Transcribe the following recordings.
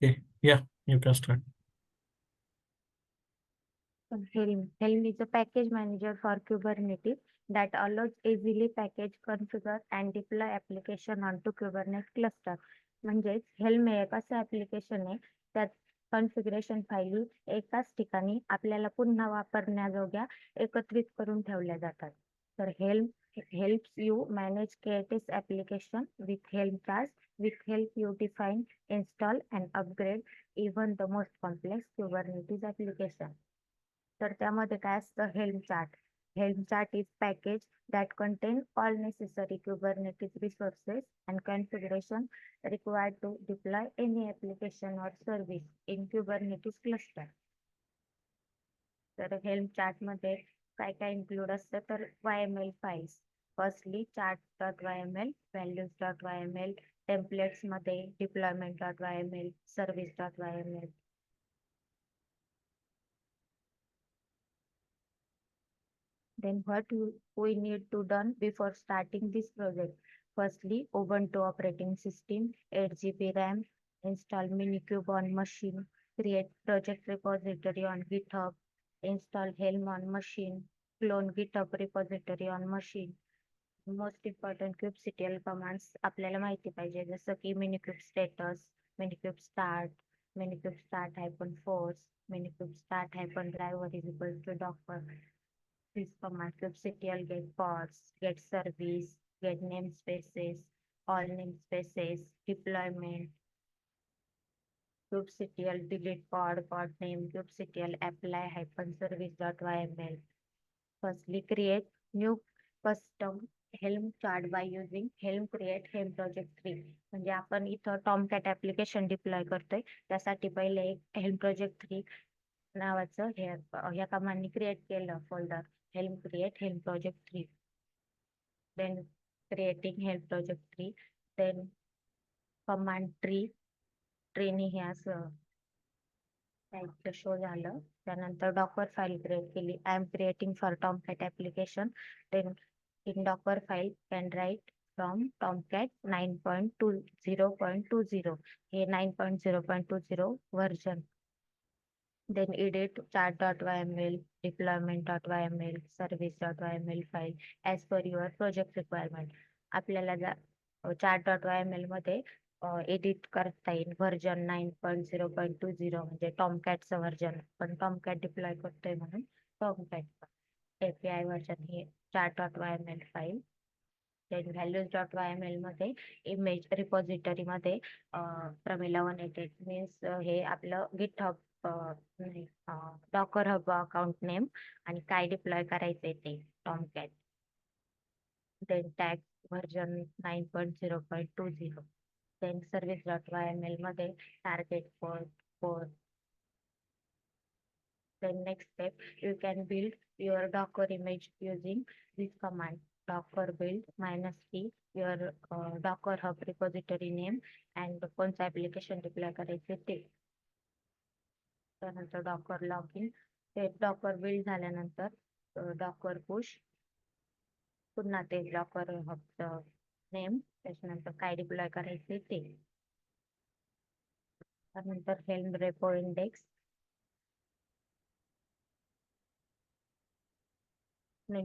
Okay, yeah, you can start. Helm is a package manager for Kubernetes that allows easily package, configure and deploy application onto Kubernetes cluster. म्हणजेच helm हे एक असं application आहे त्यात configuration फायली एकाच ठिकाणी आपल्याला पुन्हा वापरण्याजोग्या एकत्रित करून ठेवल्या जातात. तर helm helps you manage Kubernetes application with Helm tasks, with help you define, install and upgrade even the most complex Kubernetes application. तर त्यामध्ये काय असतं helm chart. Helm chart is package that contain all necessary Kubernetes resources and configuration required to deploy any application or service in Kubernetes cluster. तर helm chart मध्ये काय काय include असतं तर YML files. Firstly chart.yml, values.yml, templates मध्ये deployment.yml, service.yml. Then we need to done before starting this project. Firstly, Ubuntu operating system, 8 GB RAM, install Minikube on machine, create project repository on GitHub, install Helm on machine, clone GitHub repository on machine. Most important kubectl commands आपल्याला माहिती पाहिजे जसं की minikube status, minikube start, minikube start -force, minikube start -driver is equal to docker. This command kubectl get pods, get service, get namespaces, all namespaces, deployment, kubectl delete pod name, kubectl apply -service.yml. Firstly, create new custom Helm chart by using Helm create Helm project 3. म्हणजे आपण इथं टॉमकॅट application deploy करतोय त्यासाठी पहिले एक helm project 3 नावाचं ह्या कमांडनी क्रिएट केलं folder helm create helm project 3. Then creating helm project 3. Then command ट्रीनी हे असं टाईपचं शो झालं. त्यानंतर डॉकर फाईल क्रिएट केली. I am creating for Tomcat application. Then in Docker file can write from Tomcat 9.20.20 हे 9.0.20 version. Then edit chart.yml, deployment.yml, service.yml file as per your project requirement. आपल्याला chart.yml मध्ये edit करता येईल version 9.0.20 म्हणजे टॉमकॅटचं version पण टॉमकॅट deploy करतोय म्हणून टॉमकॅट API version हे chart.yml फाईल. then values.yml मध्ये इमेज रिपॉझिटरी मध्ये प्रमिला 188 मीन्स हे आपलं GitHub Docker hub account name आणि काय डिप्लॉय करायचंय ते टॉमकॅट. then tag version 9.0.20. then service.yml मध्ये target port. Then next step, you can build your Docker image using this command. Docker build -t your Docker hub repository name and कोणतं application deploy करायचे ते. त्यानंतर Docker login. ते Docker build झाल्यानंतर Docker push. पुन्हा ते Docker hubचं name त्याच्यानंतर काय डिप्लॉय करायचे ते. त्यानंतर Helm repo index.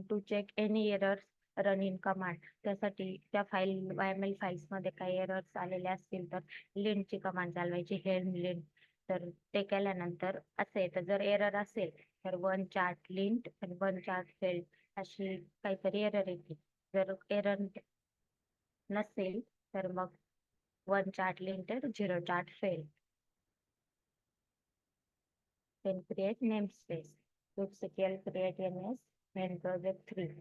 to check any errors run in command. त्यासाठी त्या फाईल YML फाइल्स मध्ये काही एरर्स आलेले असतील तर लिंटची कमांड चालवायची हेल्म लिंट. तर ते केल्यानंतर असं येतं जर एरर असेल तर वन चार्ट लिंट आणि वन चार्ट फेल्ड अशी काहीतरी एरर येते. जर एरर नसेल तर मग one chart lint 0 chart failed. then create namespace. kubectl create ns main project 3.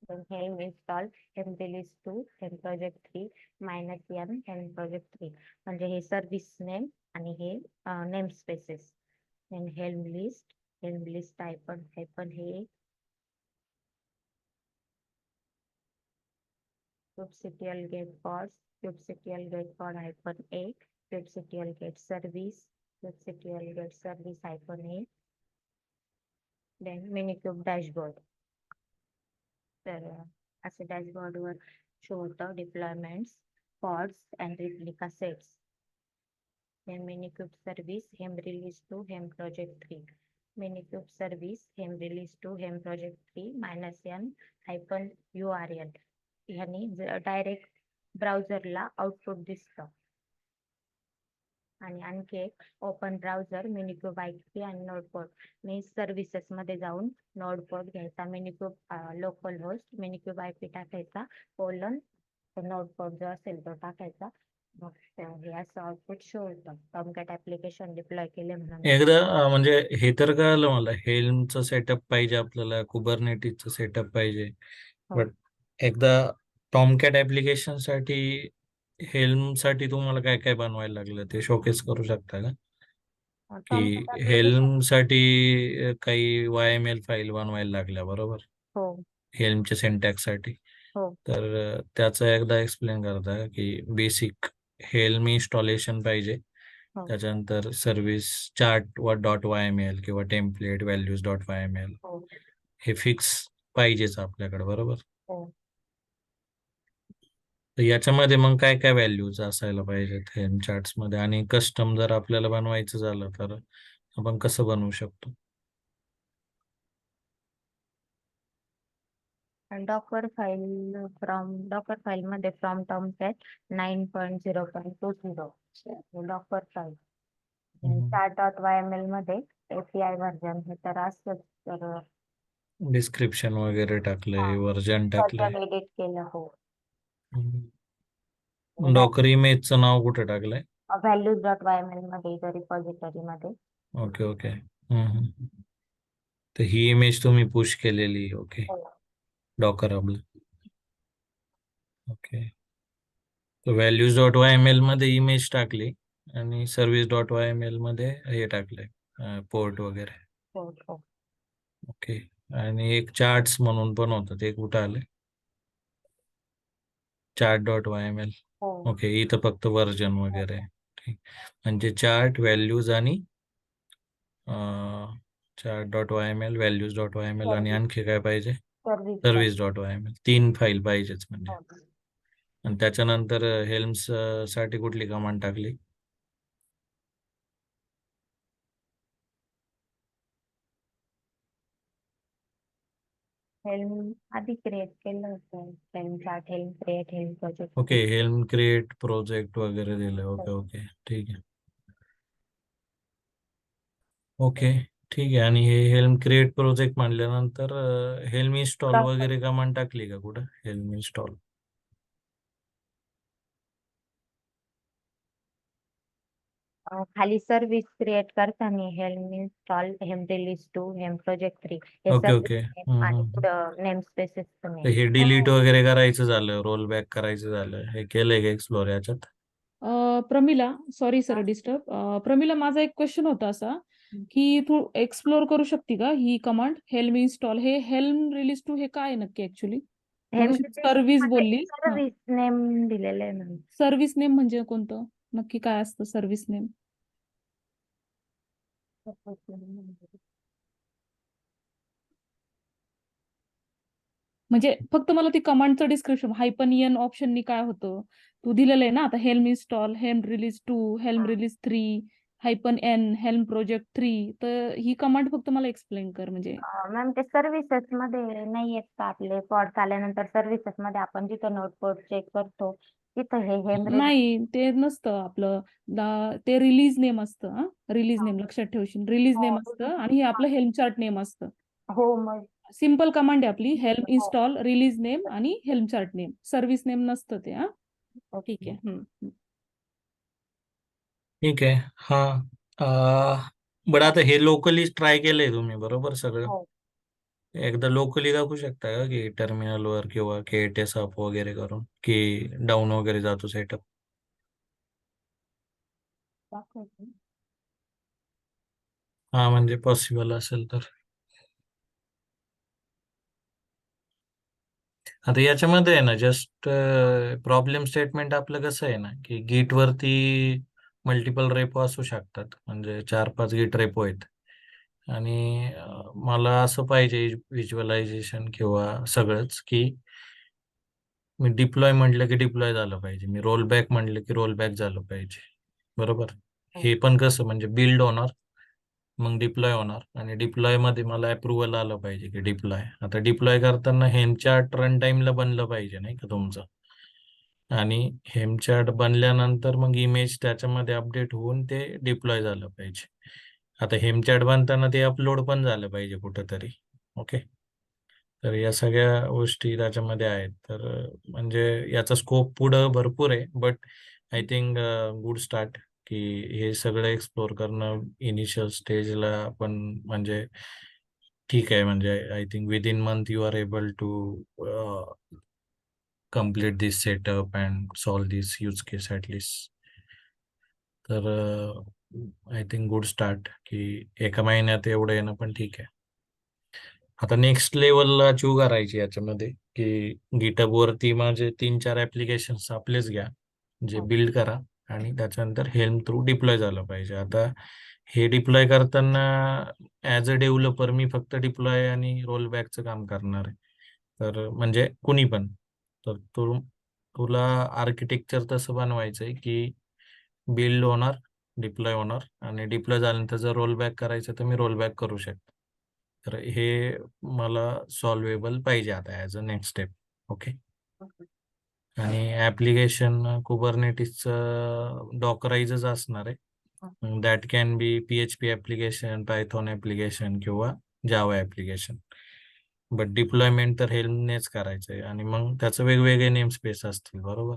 then helm install helm release 2 helm project 3 -m helm project 3 म्हणजे हे सर्व्हिस नेम आणि हे name spaces. then helm list hyphen हे kubectl get pods kubectl get pod -a kubectl get service kubectl get service -a. then minikube dashboard. तर असे dashboard वर show होतं deployments pods and replica sets. then Minikube service hem release to hem project 3. Minikube service hem release to hem project 3 -n hyphen URL ह्यानी direct ब्राउझरला output दिसतं. आणि आणखी एक open browser मिनिक्यूब IP आणि नोडपोर्ट. मी सर्व्हिसेस मध्ये जाऊन नोडपोर्ट घ्यायचा, मिनिक्यूब लोकल होस्ट मिनिक्यूब आयपी टाकायचा, कोलन नोडपोर्ट जो असेल तो टाकायचा. मग हे असं आउटपुट शो होतं टॉमकॅट ऍप्लिकेशन डिप्लॉय केले म्हणून. एकदा म्हणजे हे तर कळलं मला, हेल्मचं सेटअप पाहिजे आपल्याला, कुबरनेटिसचं सेटअप पाहिजे. हो. बट एकदा टॉमकॅट ऍप्लिकेशन साठी हेल्म साठी तुम्हाला काय काय बनवायला लागलं ते शोकेस करू शकता का? की टॉमकॅट ऍप्लिकेशन. हेल्म साठी काही YML फाईल बनवायला लागल्या बरोबर, हो हेल्मच्या सिंटॅक्स साठी. हो तर त्याचं एकदा एक्सप्लेन करता का की बेसिक हेल्म इन्स्टॉलेशन पाहिजे, हो त्याच्यानंतर सर्व्हिस चार्ट व .yml किंवा टेम्पलेट व्हॅल्यूज .yml हो हे फिक्स पाहिजेच आपल्याकडे बरोबर. हो. तर याच्यामध्ये मग काय काय व्हॅल्यूज असायला पाहिजेत हेल्म चार्ट्स मध्ये, आणि कस्टम जर आपल्याला बनवायचं झालं तर आपण कसं बनवू शकतो? डॉकर फाईल मध्ये फ्रॉम टॉमकॅट 9.0.20 डॉकर फाईल. हम्म. chart.yml मध्ये API व्हर्जन हे तर असतंच. तर डिस्क्रिप्शन वगैरे टाकलंय, वर्जन टाकलंय. एडिट केलं. हो. डॉकर इमेजचं नाव कुठे टाकलंय? values.yml मध्ये इथं रिपॉझिटरी मध्ये. Okay okay. तर ही इमेज तुम्ही पुश केलेली, ओके. हो. डॉकर हबला, ओके. तर व्हॅल्यूज .yml मध्ये इमेज टाकली आणि सर्व्हिस .yml मध्ये हे टाकलंय पोर्ट वगैरे, हो हो ओके. आणि एक चार्ट्स म्हणून पण होतं, ते कुठं आलं? चार्ट.yml, हो ओके. इथं फक्त वर्जन वगैरे, ठीक. म्हणजे चार्ट, व्हॅल्यूज आणि चार्ट.yml, व्हॅल्यूज.yml आणि आणखी काय पाहिजे? सर्व्हिस. सर्व्हिस.yml, 3 फाईल पाहिजेच म्हणजे. हो. आणि त्याच्यानंतर हेल्म्स साठी कुठली कमांड टाकली? हेल्म आधी क्रिएट केलं होतं. Helm chart, helm create, helm project. Okay, helm create project वगैरे दिलं, ओके ओके, ठीक आहे. ओके, ठीक आहे. आणि हे हेल्म क्रिएट प्रोजेक्ट म्हणल्यानंतर हेल्म इन्स्टॉल वगैरे कमांड टाकली का कुठं? हेल्म इन्स्टॉल, खाली सर्व्हिस क्रिएट करताना helm install, helm release two, helm project 3 हे ओके ओके. सर्व्हिस आणि पुढं नेम स्पेसेस तर हे डिलीट वगैरे करायचं झालं, रोल बॅक करायचं झालं, हे केलंय का एक्सप्लोर याच्यात? Pramila, sorry sir disturb. Pramila, माझा एक क्वेश्चन होता असा की तू एक्सप्लोर करू शकते का ही कमांड हेल्म इन्स्टॉल? हे हेल्म रिलीज टू हे काय नक्की ऍक्च्युली? सर्व्हिस बोलली, सर्व्हिस नेम दिलेलं आहे मॅम. सर्व्हिस नेम म्हणजे कोणतं नक्की काय असतं सर्व्हिस नेम? म्हणजे फक्त मला ती कमांडचं डिस्क्रिप्शन -n ऑप्शननी काय होतं तू दिलेलं आहे ना आता, helm install, helm release 2, helm release 3, -n, helm project 3. तर ही कमांड फक्त मला एक्सप्लेन कर म्हणजे. मॅम ते सर्व्हिसेस मध्ये नाही येत का आपले पॉड्स आल्यानंतर सर्व्हिसेस मध्ये आपण जिथं नोटपोर्ट चेक करतो तिथं हे हेल्म नाही, ते नसतं आपलं. ते रिलीज नेम असतं. रिलीज नेम लक्षात ठेवशील, रिलीज नेम असतं आणि हे आपलं हेल्म चार्ट नेम असतं. हो. मग सिंपल कमांड आहे आपली, हेल्म इन्स्टॉल, रिलीज नेम आणि helm chart name. Service name नसतं ते. ठीक आहे. ठीक आहे. हा, बट आता हे लोकली ट्राय केलंय तुम्ही बरोबर सगळं? हो. एकदा लोकली दाखवू शकता का की टर्मिनलवर किंवा KTS अप वगैरे करून, की डाऊन वगैरे जातो सेटअप? दाखवते. हा, म्हणजे पॉसिबल असेल तर. आता याच्यामध्ये आहे ना, जस्ट प्रॉब्लेम स्टेटमेंट आपलं कसं आहे ना, की गिट वरती मल्टिपल रेपो असू शकतात, म्हणजे 4-5 गिट रेपो आहेत. आणि मला असं पाहिजे व्हिज्युअलायझेशन किंवा सगळंच, की मी डिप्लॉय म्हटलं की डिप्लॉय झालं पाहिजे, मी रोल बॅक म्हटलं की रोल बॅक झालं पाहिजे, बरोबर. हे पण कसं म्हणजे बिल्ड होणार, मग डिप्लॉय होणार, आणि डिप्लॉय मध्ये मला अप्रुव्हल आलं पाहिजे की डिप्लॉय. आता डिप्लॉय करताना हेमचार्ट रन टाइमला बनलं पाहिजे नाही का तुमचं, आणि हेमचार्ट बनल्यानंतर मग इमेज त्याच्यामध्ये अपडेट होऊन ते डिप्लॉय झालं पाहिजे. आता हेमचार्ट बनताना ते अपलोड पण झालं पाहिजे कुठंतरी. ओके, तर या सगळ्या गोष्टी त्याच्यामध्ये आहेत. तर म्हणजे याचा स्कोप पुढं भरपूर आहे, but I think good start की हे सगळं एक्सप्लोर करणं इनिशियल स्टेजला पण म्हणजे ठीक आहे. म्हणजे I think within month you are able to complete this setup and solve this use case at least. तर आय थिंक गुड स्टार्ट की एका महिन्यात एवढं येणं पण ठीक आहे. आता नेक्स्ट लेवलला अचीव करायची याच्यामध्ये की गिटहब वरती माझे 3-4 ऍप्लिकेशन्स आपलेच घ्या, जे बिल्ड करा, आणि त्याच्यानंतर हेल्म थ्रू डिप्लॉय झालं पाहिजे. आता हे डिप्लॉय करताना ॲज अ डेव्हलपर मी फक्त डिप्लॉय आणि रोलबॅकचं काम करणार आहे. तर म्हणजे कुणी पण, तर तुला आर्किटेक्चर तसं बनवायचं आहे की बिल्ड होणार, डिप्लॉय होणार, आणि डिप्लॉय झाल्यानंतर जर रोल बॅक करायचं तर मी रोल बॅक करू शकतो. तर हे मला सॉल्वेबल पाहिजे आता as a next step. Okay, आणि ॲप्लिकेशन कुबरनेटिसचं डॉकराइजच असणार आहे. That can be PHP application, Python application किंवा जावा ॲप्लिकेशन. बट डिप्लॉयमेंट तर हेल्मनेच करायचं आहे, आणि मग त्याचं वेगवेगळे नेम स्पेस असतील, बरोबर.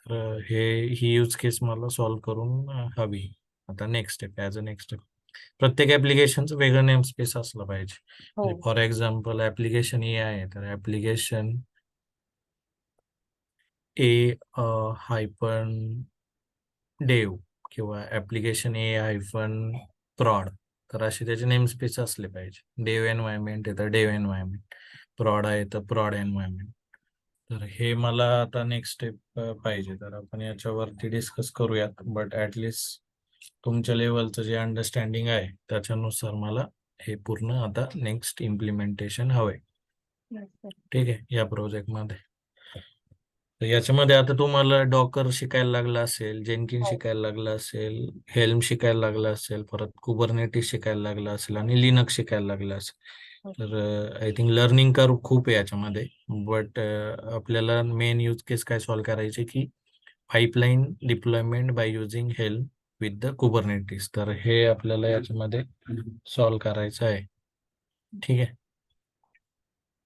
तर ही यूज केस मला सॉल्व्ह करून हवी आता next step, as a next step. प्रत्येक ॲप्लिकेशनचं वेगळं नेम स्पेस असलं पाहिजे. म्हणजे फॉर एक्झाम्पल ॲप्लिकेशन ए आहे, तर ॲप्लिकेशन ए हायफन डेव किंवा ॲप्लिकेशन ए हायफन प्रॉड, तर असे त्याचे नेम स्पेस असले पाहिजे. डेव एन्व्हायरमेंट आहे तर डेव एन्व्हायरमेंट, प्रॉड आहे तर प्रॉड एन्व्हायरमेंट. तर हे मला आता नेक्स्ट स्टेप पाहिजे. तर आपण याच्यावरती डिस्कस करूयात, बट ॲटलिस्ट तुमच्या लेवलचं जे अंडरस्टँडिंग आहे त्याच्यानुसार मला हे पूर्ण आता नेक्स्ट इम्प्लिमेंटेशन हवंय. ठीक आहे, या प्रोजेक्टमध्ये. तर याच्यामध्ये आता तुम्हाला डॉकर शिकायला लागला असेल, जेनकिन शिकायला लागला असेल, हेल्म शिकायला लागला असेल, परत कुबरनेटिस शिकायला लागला असेल, आणि लिनक्स शिकायला लागला असेल. तर आय थिंक लर्निंग कर्व खूप आहे याच्यामध्ये, बट आपल्याला मेन यूज केस काय सॉल्व्ह करायचे की pipeline deployment by using helm with the Kubernetes. तर हे आपल्याला याच्यामध्ये सॉल्व्ह करायचं आहे. ठीक आहे,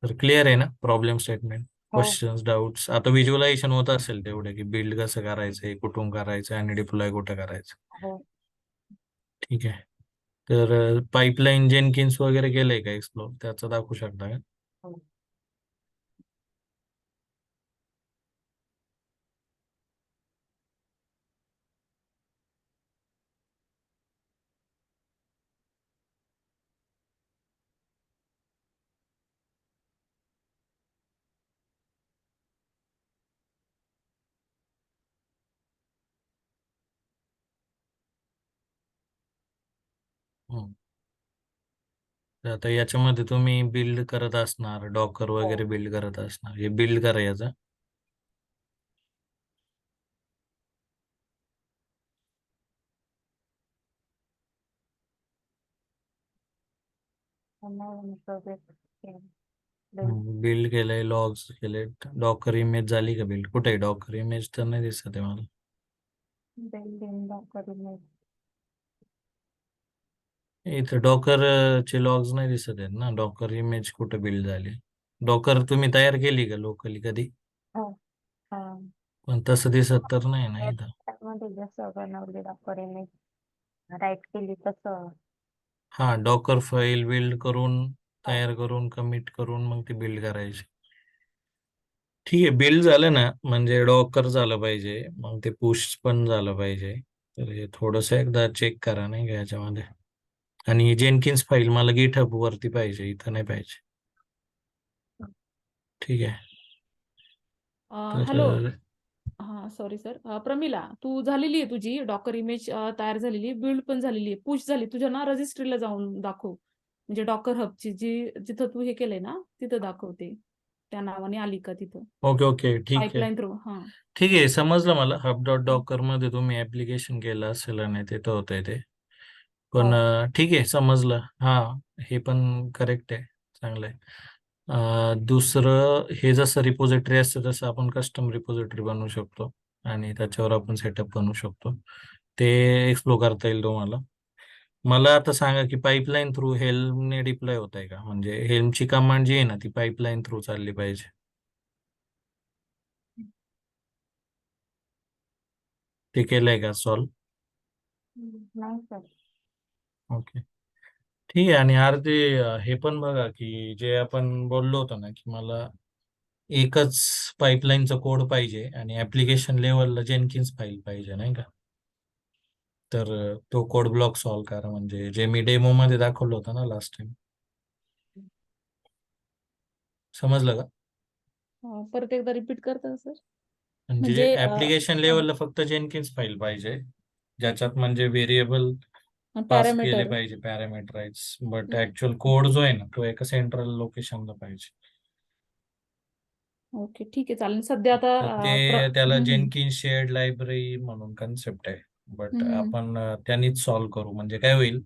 तर क्लिअर आहे ना प्रॉब्लेम स्टेटमेंट, क्वेश्चन्स, डाऊट्स? आता व्हिज्युअलायझेशन होत असेल तेवढे की बिल्ड कसं करायचं, कुठून करायचं, आणि डिप्लॉय कुठं करायचं. ठीक आहे, तर पाईपलाईन जेनकिन्स वगैरे केलंय का एक्सप्लोर, त्याचं दाखवू शकता का? हम्म. तर आता याच्यामध्ये तुम्ही बिल्ड करत असणार, डॉकर वगैरे बिल्ड करत असणार. हे बिल्ड करा याचा. बिल्ड केलंय, लॉग्स केले, डॉकर इमेज झाली का बिल्ड? कुठे आहे डॉकर इमेज? तर नाही दिसत आहे मला. इथं डॉकर चे लॉग्स नाही दिसत आहेत ना. डॉकर इमेज कुठे बिल्ड झाली? डॉकर तुम्ही तयार केली का लोकली कधी? पण तसं दिसत तर नाही ना इथं. राईट केली तसं. हा, डॉकर फाईल बिल्ड करून, तयार करून, कमिट करून मग ती बिल्ड करायची. ठीक आहे, बिल्ड झालं ना म्हणजे डॉकर झालं पाहिजे, मग ते पुश पण झालं पाहिजे. तर हे थोडस एकदा चेक करा नाही का याच्यामध्ये. आणि जेनकिन्स फाईल मला गिटहब वरती पाहिजे, इथं नाही पाहिजे. ठीक आहे, हॅलो. तर हा, सॉरी सर. प्रमिला, तू झालेली आहे तुझी डॉकर इमेज तयार झालेली आहे, बिल्ड पण झालेली आहे, पुश झाली. तुझ्या ना रजिस्ट्रीला जाऊन दाखव, म्हणजे डॉकर हबची जी जिथं तू हे केलंय ना तिथं दाखवते. त्या नावाने आली का तिथं ओके ओके ठीक आहे. Pipeline through? हा. ठीक आहे, समजलं मला. hub.docker मध्ये तुम्ही ऍप्लिकेशन केलं असेल आणि तिथं होतंय ते. पण हो. ठीक आहे, समजलं. हा, हे पण करेक्ट आहे, चांगलं आहे. दुसरं, हे जसं रिपोजिटरी असतं तसं आपण कस्टम रिपोजिटरी बनवू शकतो आणि त्याच्यावर आपण सेटअप बनवू शकतो. ते एक्सप्लोर करता येईल तुम्हाला. मला आता सांगा की पाईपलाईन थ्रू हेल्मने डिप्लॉय होत आहे का? म्हणजे हेल्मची कमांड जी आहे ना ती पाईपलाईन थ्रू चालली पाहिजे. ते केलंय का सॉल्व? नाही सर. ओके, ठीक आहे. आणि यार ते हे पण बघा की जे आपण बोललो होतो ना की मला एकच पाईपलाईनचा कोड पाहिजे आणि ऍप्लिकेशन लेवलला जेनकिन्स फाईल पाहिजे, नाही का? तर तो कोड ब्लॉक सॉल्व करा, म्हणजे जे मी डेमो मध्ये दाखवलं होतं ना लास्ट टाइम. समजलं का? परत एकदा रिपीट करता सर? म्हणजे म्हणजे ऍप्लिकेशन लेवलला फक्त जेनकिन्स फाईल पाहिजे, ज्याच्यात म्हणजे व्हेरिएबल पास केले पॅरामीटर. पाहिजे, पॅरामीटराइज. बट ऍक्च्युअल कोड जो आहे ना तो एका सेंट्रल लोकेशनला पाहिजे. ओके, ठीक आहे, चालेल. सध्या आता तर त्याला जेनकिन्स शेअर्ड लायब्ररी म्हणून कन्सेप्ट आहे. बट आपण त्यांनीच सॉल्व्ह करू, म्हणजे काय होईल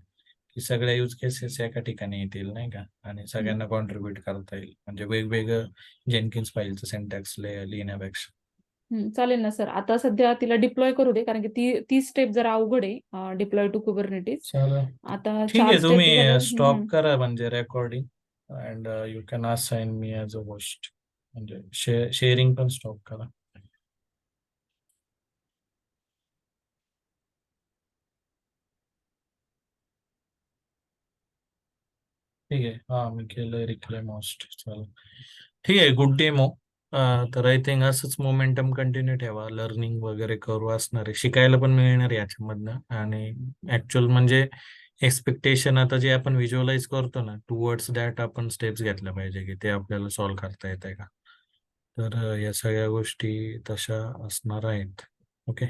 की सगळ्या यूज केसेस एका ठिकाणी येतील, नाही का? आणि सगळ्यांना कॉन्ट्रीब्युट करता येईल, म्हणजे वेगवेगळं जेनकिन्स फाईलचं सिंटॅक्स लिहिण्यापेक्षा. चालेल ना सर. आता सध्या तिला डिप्लॉय करू दे, कारण की ती स्टेप जरा अवघड आहे, डिप्लॉय टू कुबरनेटिस. चला, आता ठीक 4 आहे. स्टेप तुम्ही झाल्या. स्टॉप करा म्हणजे recording, and you can assign me as a host. म्हणजे शेअरिंग पण स्टॉप करा. ठीक आहे. हा, मी केलंय रिक्लेम होस्ट. चला, ठीक आहे. Good demo. तर आय थिंक असंच मोमेंटम कंटिन्यू ठेवा. लर्निंग वगैरे करू असणार आहे, शिकायला पण मिळणार आहे याच्यामधनं. आणि ऍक्च्युअल म्हणजे एक्सपेक्टेशन आता जे आपण व्हिज्युअलाइज करतो ना, टुवर्ड्स दॅट आपण स्टेप्स घेतल्या पाहिजे की ते आपल्याला सॉल्व्ह करता येत आहे का. तर या सगळ्या गोष्टी तशा असणार आहेत. ओके.